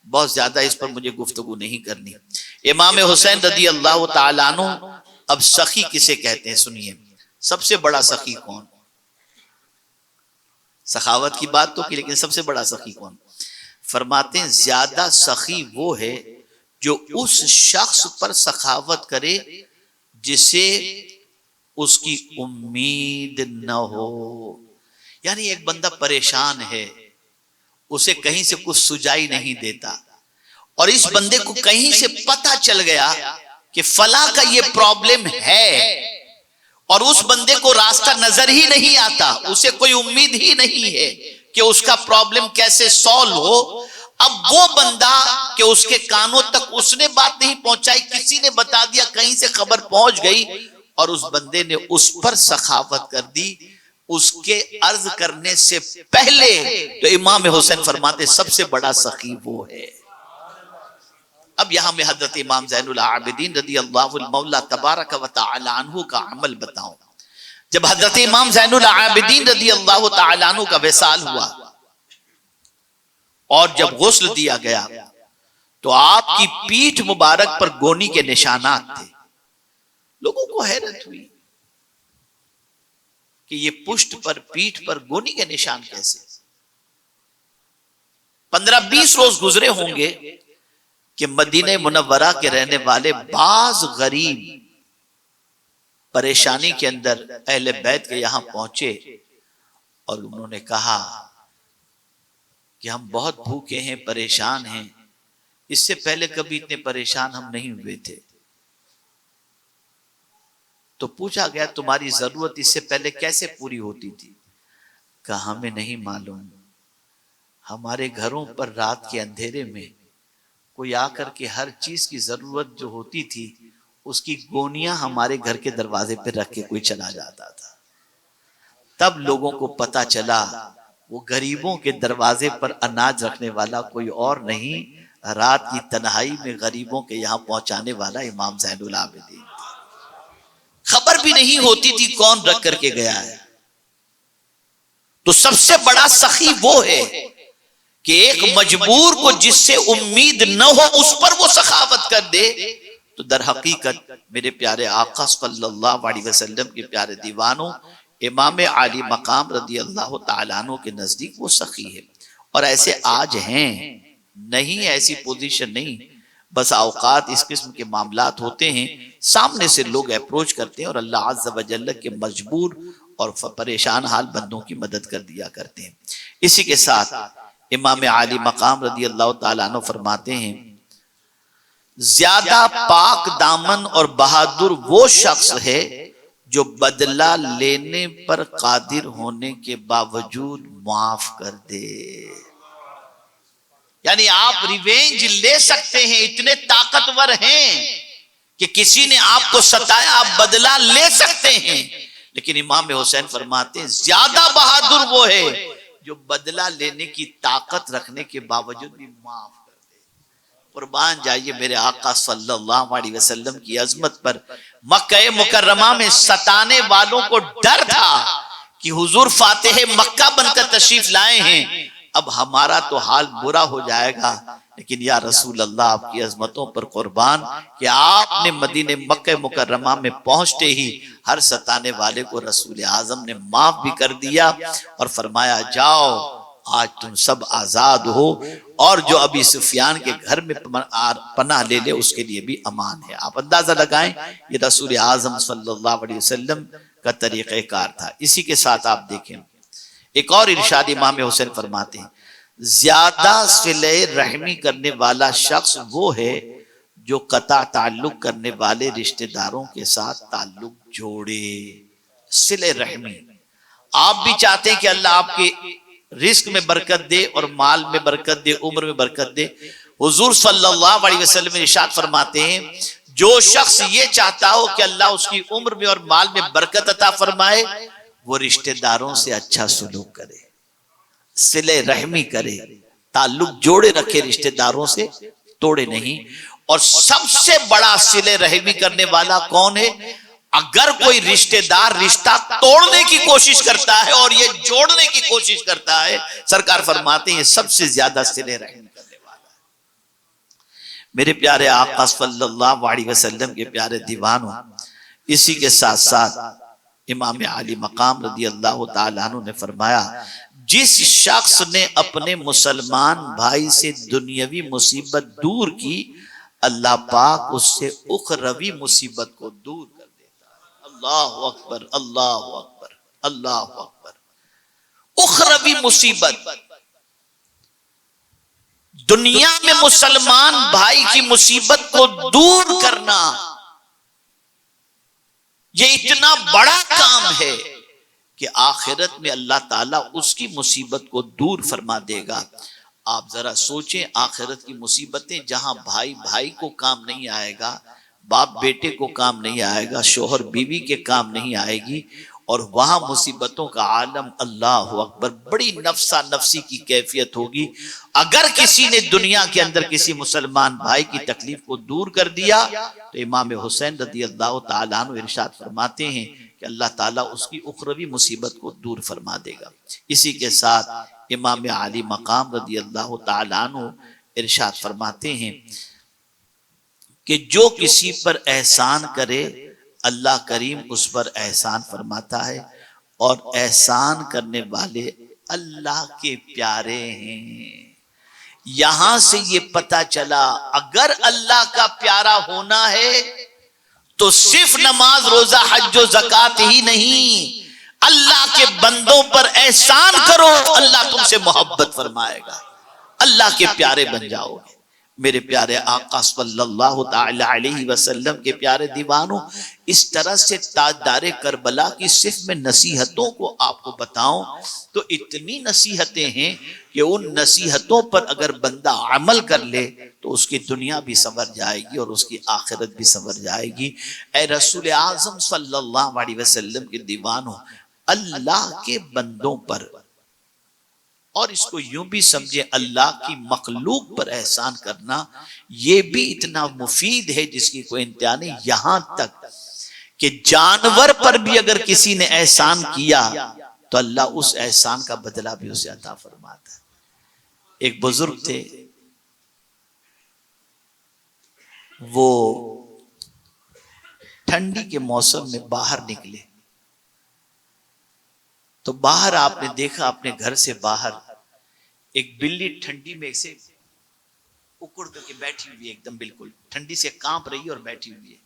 بہت زیادہ اس پر مجھے گفتگو نہیں کرنی۔ امام حسین رضی اللہ تعالیٰ عنہ، اب سخی کسے کہتے ہیں سنیے، سب سے بڑا سخی کون؟ سخاوت کی بات تو کی، لیکن سب سے بڑا سخی کون؟ فرماتے ہیں زیادہ سخی وہ ہے جو اس شخص پر سخاوت کرے جسے اس کی امید نہ ہو۔ یعنی ایک بندہ پریشان ہے، اسے کہیں سے کچھ سجائی نہیں دیتا، اور اس بندے کو کہیں سے پتہ چل گیا کہ فلاں کا یہ پرابلم ہے، اور اس بندے کو راستہ نظر ہی نہیں آتا، اسے کوئی امید ہی نہیں ہے کہ اس کا پرابلم کیسے سولو ہو۔ اب وہ بندہ کہ اس کے کانوں تک اس نے بات نہیں پہنچائی، کسی نے بتا دیا، کہیں سے خبر پہنچ گئی، اور اس بندے نے اس پر سخاوت کر دی، اس کے عرض کرنے سے پہلے تو امام حسین فرماتے سب سے بڑا سخی وہ ہے۔ اب یہاں میں حضرت امام زین العابدین رضی اللہ المولا تبارک و تعالی عنہ کا عمل بتاؤں۔ جب حضرت امام زین العابدین رضی اللہ تعالی عنہ کا وصال ہوا اور جب غسل دیا گیا تو آپ کی پیٹھ مبارک پر گونی کے نشانات تھے۔ لوگوں کو حیرت ہوئی کہ یہ پشت پر پیٹھ پر گونی کے نشان کیسے؟ 15-20 روز گزرے ہوں گے کہ مدینہ منورہ کے رہنے والے بعض غریب پریشانی کے اندر اہل بیت کے یہاں پہنچے اور انہوں نے کہا کہ ہم بہت بھوکے ہیں، پریشان ہیں، اس سے پہلے کبھی اتنے پریشان ہم نہیں ہوئے تھے۔ تو پوچھا گیا تمہاری ضرورت اس سے پہلے کیسے پوری ہوتی تھی؟ کہا ہمیں نہیں معلوم، ہمارے گھروں پر رات کے اندھیرے میں کوئی آ کر کے ہر چیز کی ضرورت جو ہوتی تھی اس کی گونیاں ہمارے گھر کے دروازے پہ رکھ کے کوئی چلا جاتا تھا۔ تب لوگوں کو پتا چلا وہ غریبوں کے دروازے پر اناج رکھنے والا کوئی اور نہیں، رات کی تنہائی میں غریبوں کے یہاں پہنچانے والا امام زین العابدین۔ خبر بھی نہیں ہوتی تھی کون رکھ کر کے گیا ہے۔ تو سب سے بڑا سخی وہ ہے کہ ایک مجبور کو جس سے امید نہ ہو اس پر وہ سخاوت کر دے، تو در حقیقت میرے پیارے آقا صلی اللہ علیہ وسلم کے پیارے دیوانوں امام عالی مقام رضی اللہ تعالیٰ عنہ کے نزدیک وہ سخی ہے۔ اور ایسے آج ہیں، نہیں ایسی پوزیشن نہیں، بس اوقات اس قسم کے معاملات ہوتے ہیں، سامنے سے لوگ اپروچ کرتے ہیں اور اللہ عز و جل کے مجبور اور پریشان حال بندوں کی مدد کر دیا کرتے ہیں۔ اسی کے ساتھ امام عالی مقام رضی اللہ تعالیٰ عنہ فرماتے ہیں زیادہ پاک دامن اور بہادر وہ شخص ہے جو بدلہ لینے پر قادر ہونے کے باوجود معاف کر دے۔ یعنی آپ ریونج لے سکتے ہیں، اتنے طاقتور ہیں کہ کسی نے آپ کو ستایا آپ بدلہ لے سکتے ہیں، لیکن امام حسین فرماتے ہیں زیادہ بہادر وہ ہے جو بدلہ لینے کی طاقت رکھنے کے باوجود بھی معاف کر دے۔ قربان جائیے میرے آقا صلی اللہ علیہ وسلم کی عظمت پر۔ مکہ مکرمہ میں ستانے والوں کو ڈر تھا کہ حضور فاتح مکہ بن کر تشریف لائے ہیں، اب ہمارا تو حال برا ہو جائے گا، لیکن یا رسول اللہ آپ کی عظمتوں پر قربان کہ آپ نے مدینہ مکہ مکرمہ میں پہنچتے ہی ہر ستانے والے کو رسول اعظم نے معاف بھی کر دیا اور فرمایا جاؤ آج تم سب آزاد ہو، اور جو ابی سفیان کے گھر میں پناہ لے لے اس کے لیے بھی امان ہے۔ آپ اندازہ لگائیں یہ رسول اعظم صلی اللہ علیہ وسلم کا طریقہ کار تھا۔ اسی کے ساتھ آپ دیکھیں ایک اور ارشاد امام حسین فرماتے ہیں زیادہ صلہ رحمی کرنے والا شخص وہ ہے جو قطع تعلق کرنے والے رشتہ داروں کے ساتھ تعلق جوڑے۔ صلہ رحمی، آپ بھی چاہتے ہیں کہ اللہ آپ کے رزق میں برکت دے اور مال میں برکت دے، عمر میں برکت دے۔ حضور صلی اللہ علیہ وسلم ارشاد فرماتے ہیں جو شخص یہ چاہتا ہو کہ اللہ اس کی عمر میں اور مال میں برکت عطا فرمائے وہ رشتہ داروں سے اچھا سلوک کرے، صلہ رحمی کرے، تعلق جوڑے رکھے، رشتہ داروں سے توڑے نہیں۔ اور سب سے بڑا صلہ رحمی کرنے والا کون ہے؟ اگر کوئی رشتہ دار رشتہ توڑنے کی کوشش کرتا ہے اور یہ جوڑنے کی کوشش کرتا ہے، سرکار فرماتے ہیں سب سے زیادہ صلہ رحمی کرنے والا ہے۔ میرے پیارے آقا صلی اللہ علیہ وسلم کے پیارے دیوانوں، اسی کے ساتھ ساتھ امام عالی مقام رضی اللہ تعالیٰ عنہ نے فرمایا جس شخص نے اپنے مسلمان بھائی سے دنیاوی مصیبت دور کی اللہ پاک اس سے اخروی مصیبت کو دور کر دیتا ہے۔ اللہ اکبر، اللہ اکبر، اللہ اکبر۔ اخروی مصیبت، دنیا میں مسلمان بھائی کی مصیبت کو دور کرنا یہ اتنا بڑا کام ہے کہ آخرت میں اللہ تعالیٰ اس کی مصیبت کو دور فرما دے گا۔ آپ ذرا سوچیں آخرت کی مصیبتیں جہاں بھائی بھائی کو کام نہیں آئے گا، باپ بیٹے کو کام نہیں آئے گا، شوہر بیوی کے کام نہیں آئے گی، اور وہاں مصیبتوں کا عالم، اللہ اکبر، بڑی نفسا نفسی کی کیفیت ہوگی۔ اگر کسی نے دنیا کے اندر کسی مسلمان بھائی کی تکلیف کو دور کر دیا تو امام حسین رضی اللہ تعالیٰ عنہ ارشاد فرماتے ہیں کہ اللہ تعالیٰ اس کی اخروی مصیبت کو دور فرما دے گا۔ اسی کے ساتھ امام علی مقام رضی اللہ تعالیٰ عنہ ارشاد فرماتے ہیں کہ جو کسی پر احسان کرے اللہ کریم اس پر احسان فرماتا ہے، اور احسان کرنے والے اللہ کے پیارے ہیں۔ یہاں سے یہ پتہ چلا اگر اللہ کا پیارا ہونا ہے تو صرف نماز روزہ حج و زکات ہی نہیں، اللہ کے بندوں پر احسان کرو، اللہ تم سے محبت فرمائے گا، اللہ کے پیارے بن جاؤ گے۔ میرے پیارے آقا صلی اللہ تعالی علیہ وسلم کے پیارے دیوانوں، اس طرح سے تاجدار کربلا کی صرف میں نصیحتوں کو آپ کو بتاؤں تو اتنی نصیحتیں ہیں کہ ان نصیحتوں پر اگر بندہ عمل کر لے تو اس کی دنیا بھی سنور جائے گی اور اس کی آخرت بھی سنور جائے گی۔ اے رسول اعظم صلی اللہ علیہ وسلم کے دیوانوں، اللہ کے بندوں پر، اور اس کو یوں بھی سمجھے اللہ کی مخلوق پر احسان کرنا، یہ بھی اتنا مفید ہے جس کی کوئی انتہا نہیں، یہاں تک کہ جانور پر بھی اگر کسی نے احسان کیا تو اللہ اس احسان کا بدلہ بھی اسے عطا فرماتا ہے۔ ایک بزرگ تھے، وہ ٹھنڈی کے موسم میں باہر نکلے تو باہر آپ نے دیکھا اپنے گھر سے باہر ایک بلی ٹھنڈی میں سے اکڑ کر کے بیٹھی ہوئی ہے، ایک دم بالکل ٹھنڈی سے کانپ رہی ہے اور بیٹھی ہوئی ہے۔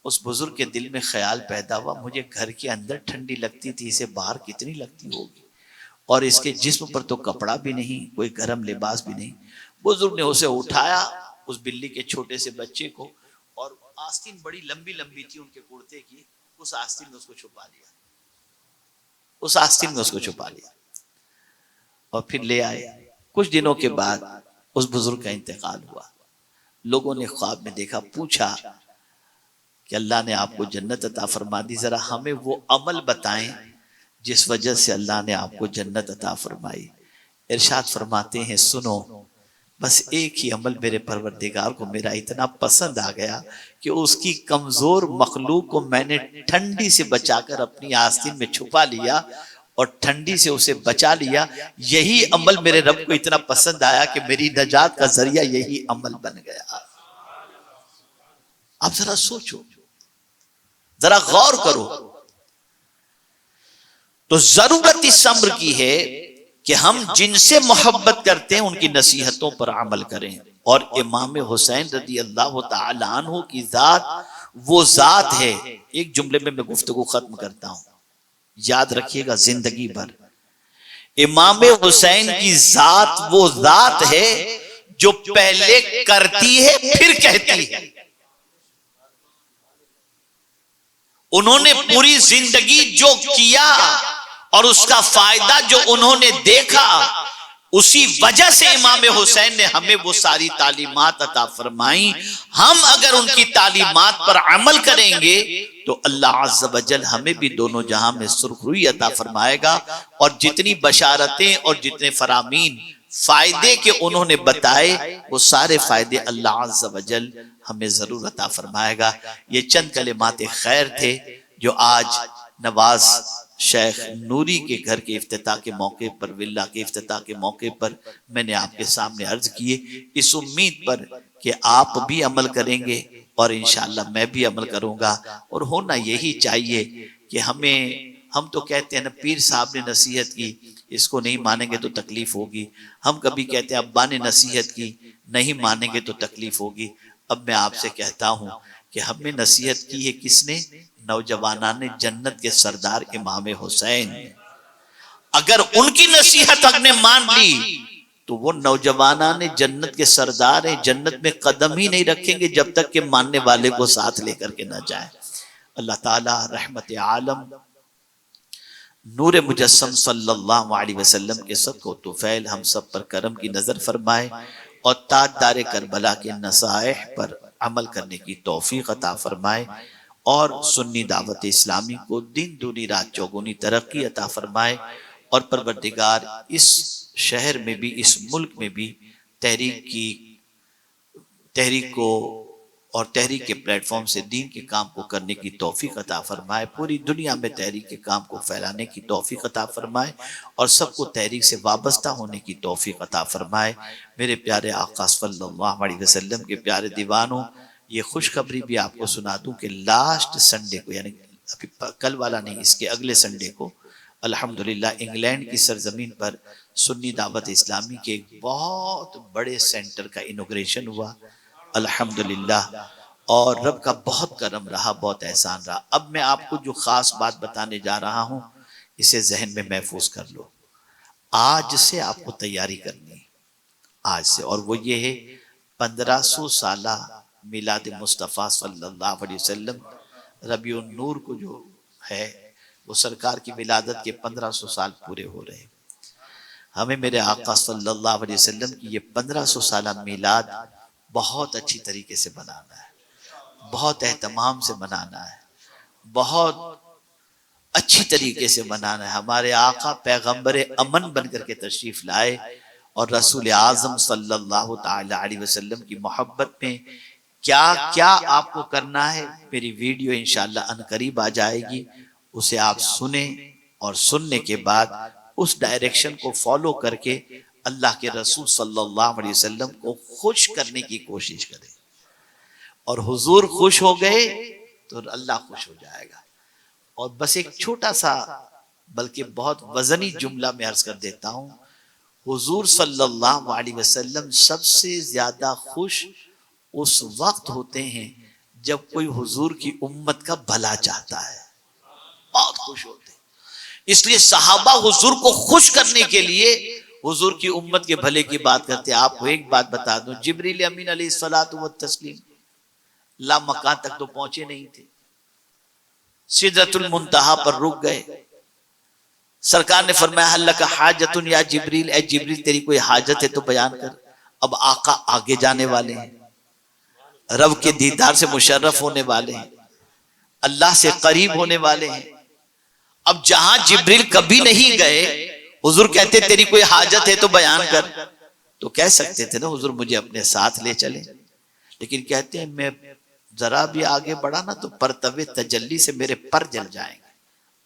اس بزرگ کے دل میں خیال پیدا ہوا، مجھے گھر کے اندر ٹھنڈی لگتی تھی، اسے باہر کتنی لگتی ہوگی، اور اس کے جسم پر تو کپڑا بھی نہیں، کوئی گرم لباس بھی نہیں۔ بزرگ نے اسے اٹھایا، اس بلی کے چھوٹے سے بچے کو، اور آستین بڑی لمبی لمبی تھی ان کے کرتے کی، اس آستین میں اس کو چھپا لیا، اس آستین میں اس کو چھپا لیا اور پھر لے آئے۔ کچھ دنوں کے بعد اس بزرگ کا انتقال ہوا۔ لوگوں نے خواب میں دیکھا، پوچھا کہ اللہ نے آپ کو جنت عطا فرما دی، ذرا ہمیں وہ عمل بتائیں جس وجہ سے اللہ نے آپ کو جنت عطا فرمائی۔ ارشاد فرماتے ہیں، سنو، بس ایک ہی عمل میرے پروردگار کو میرا اتنا پسند آ گیا کہ اس کی کمزور مخلوق کو میں نے ٹھنڈی سے بچا کر اپنی آستین میں چھپا لیا اور ٹھنڈی سے اسے بچا لیا۔ یہی عمل میرے رب کو اتنا پسند آیا کہ میری نجات کا ذریعہ یہی عمل بن گیا۔ آپ ذرا سوچو، ذرا غور کرو۔ تو ضرورت اس امر کی ہے کہ ہم جن سے محبت کرتے ہیں ان کی نصیحتوں پر عمل کریں، اور امام حسین رضی اللہ تعالی عنہ کی ذات وہ ذات ہے، ایک جملے میں گفتگو ختم کرتا ہوں، یاد رکھیے گا زندگی بھر، امام حسین کی ذات وہ ذات ہے جو پہلے کرتی ہے پھر کہتی ہے۔ انہوں نے پوری زندگی جو کیا اور اس کا فائدہ جو انہوں نے دیکھا، اسی وجہ سے امام حسین نے ہمیں وہ ساری تعلیمات عطا فرمائیں۔ ہم اگر ان کی تعلیمات پر عمل کریں گے تو اللہ عز و جل ہمیں بھی دونوں جہاں میں سرخروئی عطا فرمائے گا، اور جتنی بشارتیں اور جتنے فرامین فائدے کے انہوں نے بتائے وہ سارے فائدے اللہ عز و جل ہمیں ضرور عطا فرمائے گا۔ یہ چند کلمات خیر تھے جو آج نواز شیخ نوری کے گھر کے افتتاح کے موقع پر، ولا کے افتتاح کے موقع پر میں نے آپ کے سامنے عرض کیے، اس امید پر کہ آپ بھی عمل کریں گے اور انشاءاللہ میں بھی عمل کروں گا۔ اور ہونا یہی چاہیے کہ ہم تو کہتے ہیں نا، پیر صاحب نے نصیحت کی، اس کو نہیں مانیں گے تو تکلیف ہوگی، ہم کبھی کہتے ہیں ابا نے نصیحت کی، نہیں مانیں گے تو تکلیف ہوگی۔ اب میں آپ سے کہتا ہوں کہ ہمیں نصیحت کی ہے کس نے؟ نوجوانان جنت کے سردار امام حسین۔ اگر ان کی نصیحت ہم نے مان لی تو وہ نوجوانان جنت کے سردار ہیں، جنت میں قدم ہی نہیں رکھیں گے جب تک کہ ماننے والے کو ساتھ لے کر کے نہ جائیں۔ اللہ تعالی رحمت عالم نور مجسم صلی اللہ علیہ وسلم کے صدقہ و طفیل ہم سب پر کرم کی نظر فرمائے، اور تاجدار کربلا کے نصائح پر عمل کرنے کی توفیق عطا فرمائے، اور سنی دعوت اسلامی کو دن دونی رات چوگنی ترقی عطا فرمائے، اور پروردگار اس شہر میں بھی، اس ملک میں بھی تحریک کو اور تحریک کے پلیٹ فارم سے دین کے کام کو کرنے کی توفیق عطا فرمائے، پوری دنیا میں تحریک کے کام کو پھیلانے کی توفیق عطا فرمائے، اور سب کو تحریک سے وابستہ ہونے کی توفیق عطا فرمائے۔ میرے پیارے آقا صلی اللہ علیہ وسلم کے پیارے دیوانوں، یہ خوشخبری بھی آپ کو سنا دوں کہ لاسٹ سنڈے کو، یعنی ابھی کل والا نہیں، اس کے اگلے سنڈے کو الحمدللہ انگلینڈ کی سرزمین پر سنی دعوت اسلامی کے ایک بہت بڑے سینٹر کا انوگریشن ہوا الحمدللہ، اور رب کا بہت کرم رہا، بہت احسان رہا۔ اب میں آپ کو جو خاص بات بتانے جا رہا ہوں، اسے ذہن میں محفوظ کر لو۔ آج سے آپ کو تیاری کرنی ہے، آج سے، اور وہ یہ ہے 1500 سالہ میلاد مصطفیٰ صلی اللہ علیہ وسلم، ربیع النور کو جو ہے، وہ سرکار کی ولادت کے 1500 سال پورے ہو رہے ہیں۔ ہمیں میرے آقا صلی اللہ علیہ وسلم کی یہ 1500 سالہ میلاد بہت اچھی طریقے سے منانا ہے، بہت اہتمام سے منانا ہے، بہت اچھی طریقے سے منانا ہے۔ ہمارے آقا پیغمبر امن بن کر کے تشریف لائے، اور رسول اعظم صلی اللہ تعالی علیہ وسلم کی محبت میں کیا کیا آپ کو کرنا ہے، میری ویڈیو انشاءاللہ عنقریب آ جائے گی، اسے آپ سنیں، اور سننے کے بعد اس ڈائریکشن کو فالو کر کے اللہ کے رسول صلی اللہ علیہ وسلم کو خوش کرنے کی کوشش کریں، اور حضور خوش ہو گئے تو اللہ خوش ہو جائے گا۔ اور بس ایک چھوٹا سا بلکہ بہت وزنی جملہ میں عرض کر دیتا ہوں، حضور صلی اللہ علیہ وسلم سب سے زیادہ خوش اس وقت ہوتے ہیں جب کوئی حضور کی امت کا بھلا چاہتا ہے، بہت خوش ہوتے ہیں۔ اس لیے صحابہ حضور کو خوش کرنے کے لیے حضور کی امت کے بھلے کی بات کرتے ہیں۔ آپ کو ایک بات بتا دوں، جبریل امین علیہ الصلوۃ والتسلیم لا مکان تک تو پہنچے نہیں تھے، سدرۃ المنتہا پر رک گئے۔ سرکار نے فرمایا حل لک حاجۃ یا جبریل، اے جبریل تیری کوئی حاجت ہے تو بیان کر۔ اب آقا آگے جانے والے ہیں، رب کے دیدار سے مشرف ہونے والے ہیں، اللہ سے قریب ہونے والے ہیں۔ اب جہاں جبریل کبھی نہیں گئے، حضور کہتے تیری کوئی حاجت ہے تو بیان کر، تو کہہ سکتے تھے نا حضور مجھے اپنے ساتھ لے چلیں، لیکن کہتے ہیں میں ذرا بھی آگے بڑھا نا تو پرتو تجلی سے میرے پر جل جائیں گے،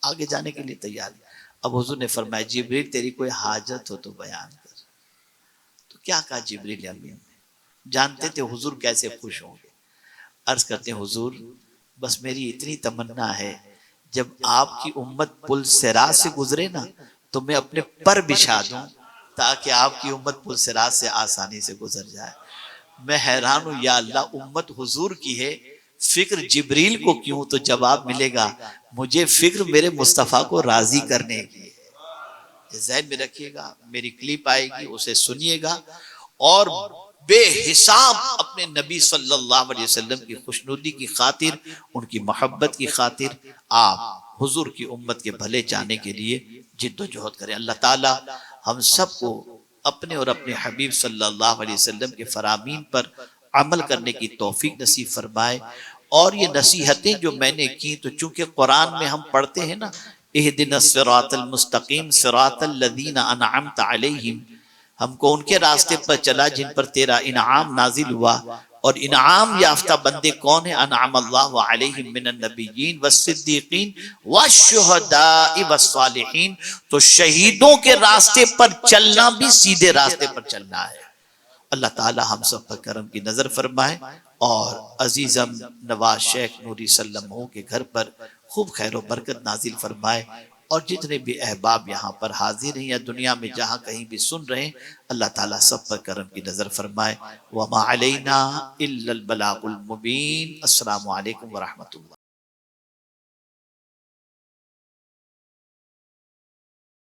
آگے جانے کے لیے تیار ہے۔ اب حضور نے فرمایا جبریل تیری کوئی حاجت ہو تو بیان کر۔ تو کیا کہا جبریل امین نے؟ جانتے تھے حضور کیسے خوش ہوں گے۔ عرض کرتے ہیں حضور بس میری اتنی تمنا ہے جب آپ کی امت پل صراط سے گزرے نا تو میں اپنے پر بچھا دوں تاکہ آپ کی امت پل صراط سے آسانی سے گزر جائے۔ میں حیران ہوں یا اللہ، امت حضور کی ہے، فکر جبریل کو کیوں؟ تو جواب ملے گا مجھے فکر میرے مصطفیٰ کو راضی کرنے کی ہے۔ ذہن میں رکھیے گا، میری کلپ آئے گی اسے سنیے گا، اور بے حساب اپنے نبی صلی اللہ علیہ وسلم کی خوشنودی کی خاطر، ان کی محبت کی خاطر آپ حضور کی امت کے بھلے چاہنے کے لیے جد و جہد کریں۔ اللہ تعالی ہم سب کو اپنے اور اپنے حبیب صلی اللہ علیہ وسلم کے فرامین پر عمل کرنے کی توفیق نصیب فرمائے۔ اور یہ نصیحتیں جو میں نے کی، تو چونکہ قرآن میں ہم پڑھتے ہیں نا اہدنا الصراط المستقیم صراط الذین انعمت علیہم، ہم کو ان کے راستے پر چلا جن پر تیرا انعام نازل ہوا، اور انعام یافتہ بندے کون ہیں؟ انعام اللہ علیہم من النبیین والصدیقین والشہداء والصالحین۔ تو شہیدوں کے راستے پر چلنا بھی سیدھے راستے پر چلنا ہے۔ اللہ تعالی ہم سب پر کرم کی نظر فرمائے، اور عزیزم نواز شیخ نوری صلی اللہ علیہ وسلم کے گھر پر خوب خیر و برکت نازل فرمائے، اور جتنے بھی احباب یہاں پر حاضر ہیں یا دنیا میں جہاں کہیں بھی سن رہے ہیں، اللہ تعالیٰ سب پر کرم کی نظر فرمائے۔ وَمَا عَلَيْنَا إِلَّا الْبَلَاغُ الْمُبِينَ۔ السلام علیکم ورحمۃ اللہ۔